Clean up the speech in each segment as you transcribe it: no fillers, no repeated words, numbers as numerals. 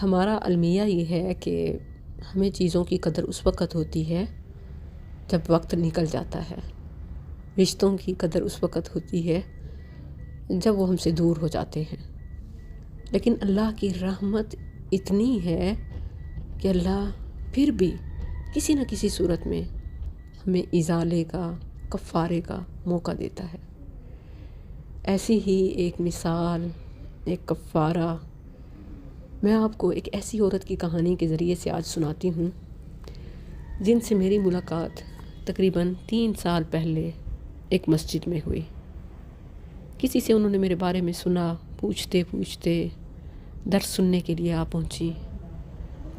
ہمارا المیہ یہ ہے کہ ہمیں چیزوں کی قدر اس وقت ہوتی ہے جب وقت نکل جاتا ہے، رشتوں کی قدر اس وقت ہوتی ہے جب وہ ہم سے دور ہو جاتے ہیں۔ لیکن اللہ کی رحمت اتنی ہے کہ اللہ پھر بھی کسی نہ کسی صورت میں ہمیں ازالے کا، کفارے کا موقع دیتا ہے۔ ایسی ہی ایک مثال، ایک کفارہ میں آپ کو ایک ایسی عورت کی کہانی کے ذریعے سے آج سناتی ہوں جن سے میری ملاقات تقریباً 3 سال پہلے ایک مسجد میں ہوئی۔ کسی سے انہوں نے میرے بارے میں سنا، پوچھتے پوچھتے درس سننے کے لیے آ پہنچی۔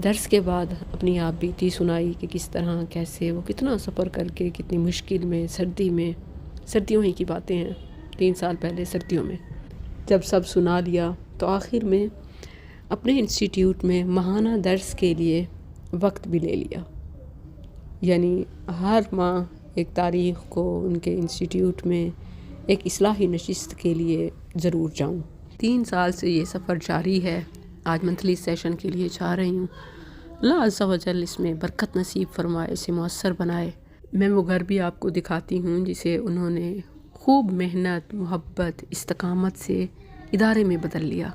درس کے بعد اپنی آپ بیتی سنائی کہ کس طرح کیسے وہ کتنا سفر کر کے کتنی مشکل میں، سردیوں ہی کی باتیں ہیں، 3 سال پہلے سردیوں میں جب سب سنا لیا تو آخر میں اپنے انسٹیٹیوٹ میں ماہانہ درس کے لیے وقت بھی لے لیا، یعنی ہر ماہ ایک تاریخ کو ان کے انسٹیٹیوٹ میں ایک اصلاحی نشست کے لیے ضرور جاؤں۔ 3 سال سے یہ سفر جاری ہے، آج منتھلی سیشن کے لیے چاہ رہی ہوں۔ اللہ عز و جل اس میں برکت نصیب فرمائے، اسے مؤثر بنائے۔ میں وہ گھر بھی آپ کو دکھاتی ہوں جسے انہوں نے خوب محنت، محبت، استقامت سے ادارے میں بدل لیا۔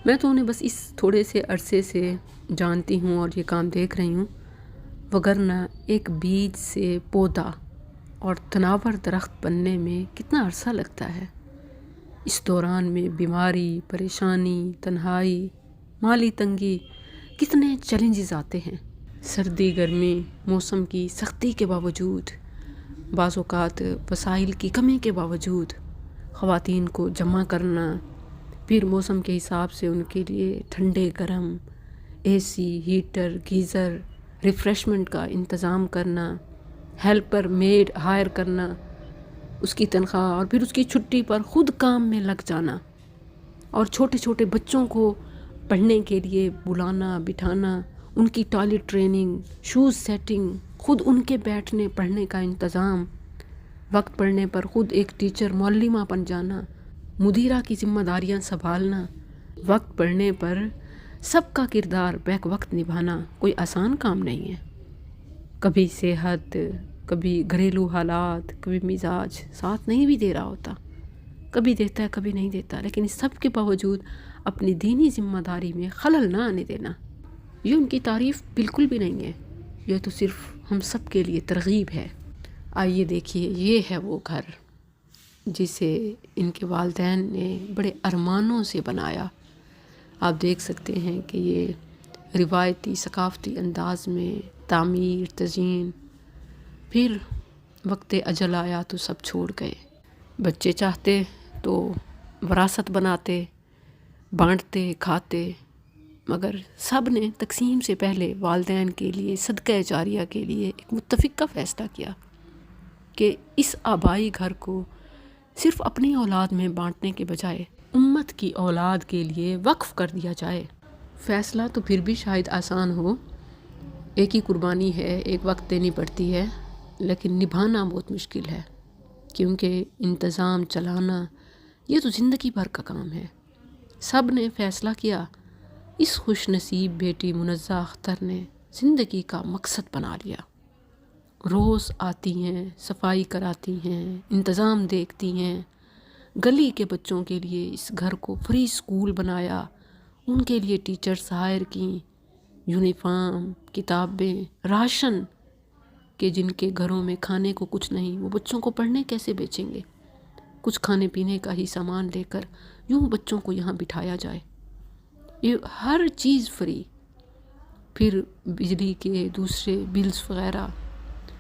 میں تو انہیں بس اس تھوڑے سے عرصے سے جانتی ہوں اور یہ کام دیکھ رہی ہوں، وگرنہ ایک بیج سے پودا اور تناور درخت بننے میں کتنا عرصہ لگتا ہے۔ اس دوران میں بیماری، پریشانی، تنہائی، مالی تنگی، کتنے چیلنجز آتے ہیں۔ سردی، گرمی، موسم کی سختی کے باوجود، بعض اوقات وسائل کی کمی کے باوجود خواتین کو جمع کرنا، پھر موسم کے حساب سے ان کے لیے ٹھنڈے گرم اے سی، ہیٹر، گیزر، ریفریشمنٹ کا انتظام کرنا، ہیلپر میڈ ہائر کرنا، اس کی تنخواہ اور پھر اس کی چھٹی پر خود کام میں لگ جانا، اور چھوٹے چھوٹے بچوں کو پڑھنے کے لیے بلانا، بٹھانا، ان کی ٹوائلٹ ٹریننگ، شوز سیٹنگ، خود ان کے بیٹھنے پڑھنے کا انتظام، وقت پڑھنے پر خود ایک ٹیچر معلمہ بن جانا، مدیرہ کی ذمہ داریاں سنبھالنا، وقت پڑھنے پر سب کا کردار بیک وقت نبھانا کوئی آسان کام نہیں ہے۔ کبھی صحت، کبھی گھریلو حالات، کبھی مزاج ساتھ نہیں بھی دے رہا ہوتا، کبھی دیتا ہے کبھی نہیں دیتا، لیکن اس سب کے باوجود اپنی دینی ذمہ داری میں خلل نہ آنے دینا، یہ ان کی تعریف بالکل بھی نہیں ہے، یہ تو صرف ہم سب کے لیے ترغیب ہے۔ آئیے دیکھیے، یہ ہے وہ گھر جسے ان کے والدین نے بڑے ارمانوں سے بنایا۔ آپ دیکھ سکتے ہیں کہ یہ روایتی ثقافتی انداز میں تعمیر، تزئین، پھر وقت اجل آیا تو سب چھوڑ گئے۔ بچے چاہتے تو وراثت بناتے، بانٹتے، کھاتے، مگر سب نے تقسیم سے پہلے والدین کے لیے صدقہ جاریہ کے لیے ایک متفقہ فیصلہ کیا کہ اس آبائی گھر کو صرف اپنی اولاد میں بانٹنے کے بجائے امت کی اولاد کے لیے وقف کر دیا جائے۔ فیصلہ تو پھر بھی شاید آسان ہو، ایک ہی قربانی ہے، ایک وقت دینی پڑتی ہے، لیکن نبھانا بہت مشکل ہے، کیونکہ انتظام چلانا یہ تو زندگی بھر کا کام ہے۔ سب نے فیصلہ کیا، اس خوش نصیب بیٹی منزہ اختر نے زندگی کا مقصد بنا لیا۔ روز آتی ہیں، صفائی کراتی ہیں، انتظام دیکھتی ہیں، گلی کے بچوں کے لیے اس گھر کو فری اسکول بنایا، ان کے لیے ٹیچرز ہائر کیں، یونیفارم، کتابیں، راشن، کہ جن کے گھروں میں کھانے کو کچھ نہیں، وہ بچوں کو پڑھنے کیسے بھیجیں گے؟ کچھ کھانے پینے کا ہی سامان لے کر یوں بچوں کو یہاں بٹھایا جائے، یہ ہر چیز فری، پھر بجلی کے دوسرے بلز وغیرہ،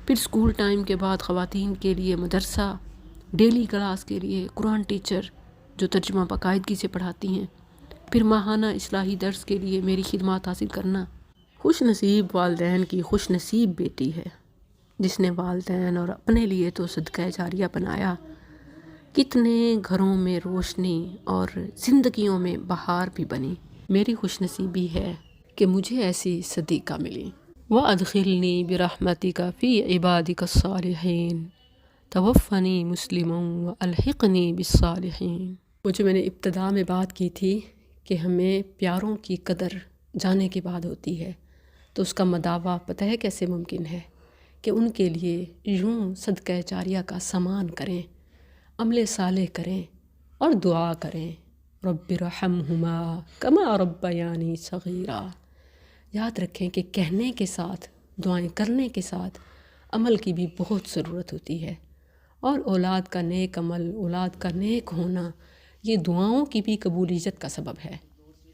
پھر اسکول ٹائم کے بعد خواتین کے لیے مدرسہ، ڈیلی کلاس کے لیے قرآن ٹیچر جو ترجمہ باقاعدگی سے پڑھاتی ہیں، پھر ماہانہ اصلاحی درس کے لیے میری خدمات حاصل کرنا۔ خوش نصیب والدین کی خوش نصیب بیٹی ہے جس نے والدین اور اپنے لیے تو صدقہ جاریہ بنایا، کتنے گھروں میں روشنی اور زندگیوں میں بہار بھی بنی۔ میری خوش نصیبی ہے کہ مجھے ایسی صدیقہ ملی۔ وَأَدْخِلْنِي بِرَحْمَتِكَ فِي عِبَادِكَ الصَّالِحِينَ توفنی مسلموں وَأَلْحِقْنِي بِالصَّالِحِينَ۔ وہ جو میں نے ابتدا میں بات کی تھی کہ ہمیں پیاروں کی قدر جانے کے بعد ہوتی ہے، تو اس کا مداوع پتہ ہے کیسے ممکن ہے کہ ان کے لیے یوں صدقہ جاریہ کا سامان کریں، عمل صالح کریں اور دعا کریں، رب ارحمہما کما ربیانی صغیرا۔ یاد رکھیں کہ کہنے کے ساتھ، دعائیں کرنے کے ساتھ عمل کی بھی بہت ضرورت ہوتی ہے، اور اولاد کا نیک عمل، اولاد کا نیک ہونا یہ دعاؤں کی بھی قبولیت کا سبب ہے،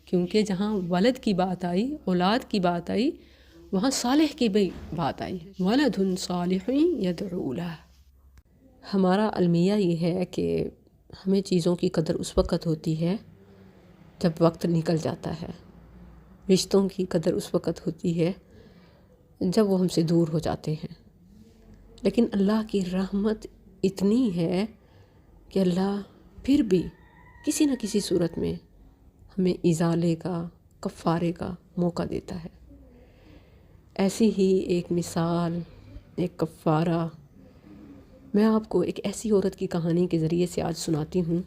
کیونکہ جہاں ولد کی بات آئی، اولاد کی بات آئی، وہاں صالح کی بھی بات آئی، ولد صالح یدعو لہ۔ ہمارا المیہ یہ ہے کہ ہمیں چیزوں کی قدر اس وقت ہوتی ہے جب وقت نکل جاتا ہے، رشتوں کی قدر اس وقت ہوتی ہے جب وہ ہم سے دور ہو جاتے ہیں، لیکن اللہ کی رحمت اتنی ہے کہ اللہ پھر بھی کسی نہ کسی صورت میں ہمیں ازالے کا، کفارے کا موقع دیتا ہے۔ ایسی ہی ایک مثال، ایک کفارہ میں آپ کو ایک ایسی عورت کی کہانی کے ذریعے سے آج سناتی ہوں